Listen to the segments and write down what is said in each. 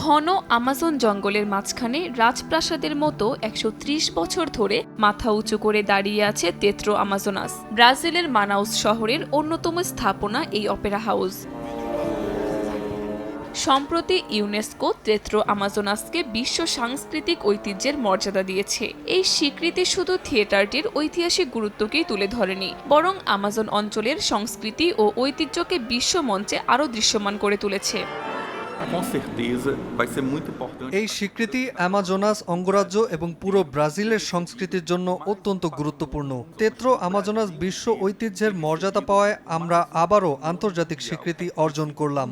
ঘন আমাজন জঙ্গলের মাঝখানে রাজপ্রাসাদের মতো ১৩০ বছর ধরে মাথা উঁচু করে দাঁড়িয়ে আছে তেত্রো আমাজোনাস। ব্রাজিলের মানাউস শহরের অন্যতম স্থাপনা এই অপেরা হাউস। সম্প্রতি ইউনেস্কো তেত্রো আমাজোনাসকে বিশ্ব সাংস্কৃতিক ঐতিহ্যের মর্যাদা দিয়েছে। এই স্বীকৃতি শুধু থিয়েটারটির ঐতিহাসিক গুরুত্বকেই তুলে ধরেনি, বরং আমাজন অঞ্চলের সংস্কৃতি ও ঐতিহ্যকে বিশ্ব মঞ্চে আরও দৃশ্যমান করে তুলেছে। এই স্বীকৃতি আমাজোনাস অঙ্গরাজ্য এবং পুরো ব্রাজিলের সংস্কৃতির জন্য অত্যন্ত গুরুত্বপূর্ণ। তেত্রো আমাজোনাস বিশ্ব ঐতিহ্যের মর্যাদা পাওয়ায় আমরা আবারও আন্তর্জাতিক স্বীকৃতি অর্জন করলাম।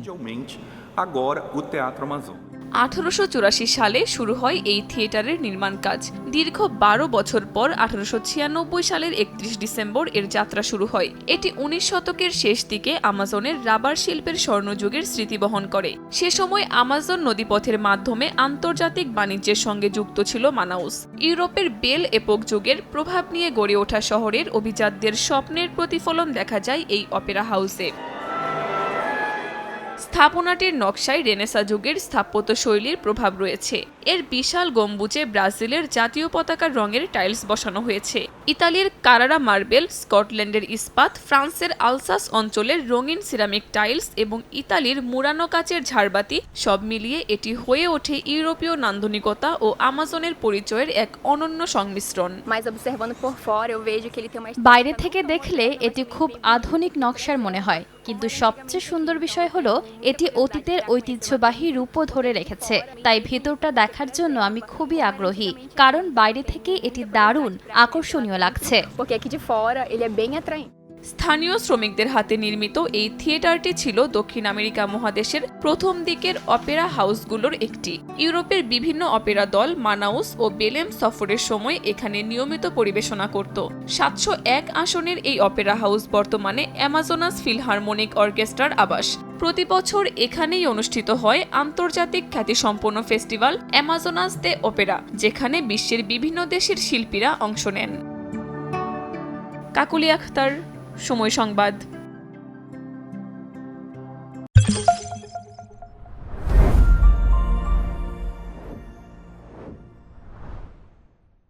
1884 সালে শুরু হয় এই থিয়েটারের নির্মাণ কাজ। দীর্ঘ 12 বছর পর 1896 সালের 31 ডিসেম্বর এর যাত্রা শুরু হয়। এটি 19 শতকের শেষ দিকে আমাজনের রাবার শিল্পের স্বর্ণযুগের স্মৃতি বহন করে। সে সময় আমাজন নদীপথের মাধ্যমে আন্তর্জাতিক বাণিজ্যের সঙ্গে যুক্ত ছিল মানাউস। ইউরোপের বেল এপোক যুগের প্রভাব নিয়ে গড়ে ওঠা শহরের অভিজাতদের স্বপ্নের প্রতিফলন দেখা যায় এই অপেরা হাউসে। স্থাপনাটির নকশায় রেনেসাঁ যুগের স্থাপত্য শৈলীর প্রভাব রয়েছে। এর বিশাল গম্বুজে ব্রাজিলের জাতীয় পতাকার রঙের টাইলস বসানো হয়েছে। ইতালির কারারা মার্বেল, স্কটল্যান্ডের ইস্পাত, ফ্রান্সের আলসাস অঞ্চলের রঙিন সিরামিক টাইলস এবং ইতালির মুরানো কাচের ঝাড়বাতি সব মিলিয়ে এটি হয়ে ওঠে ইউরোপীয় নান্দনিকতা ও আমাজনের পরিচয়ের এক অনন্য সংমিশ্রণ। বাইরে থেকে দেখলে এটি খুব আধুনিক নকশার মনে হয়, কিন্তু সবচেয়ে সুন্দর বিষয় হলো এটি অতীতের ঐতিহ্যবাহী রূপও ধরে রেখেছে। তাই ভেতরটা দেখার জন্য আমি খুবই আগ্রহী, কারণ বাইরে থেকে এটি দারুণ আকর্ষণীয় লাগছে। স্থানীয় শ্রমিকদের হাতে নির্মিত এই থিয়েটারটি ছিল দক্ষিণ আমেরিকা মহাদেশের প্রথম দিকের অপেরা হাউসগুলোর একটি। ইউরোপের বিভিন্ন অপেরা দল মানাউস ও বেলেম সফরের সময় এখানে নিয়মিত পরিবেশনা করত। ৭০১ আসনের এই অপেরা হাউস বর্তমানে অ্যামাজোনাস ফিলহারমোনিক অর্কেস্ট্রার আবাস। প্রতি বছর এখানেই অনুষ্ঠিত হয় আন্তর্জাতিক খ্যাতিসম্পন্ন ফেস্টিভ্যাল অ্যামাজোনাস দে অপেরা, যেখানে বিশ্বের বিভিন্ন দেশের শিল্পীরা অংশ নেন। কাকুলি আখতার, সময় সংবাদ।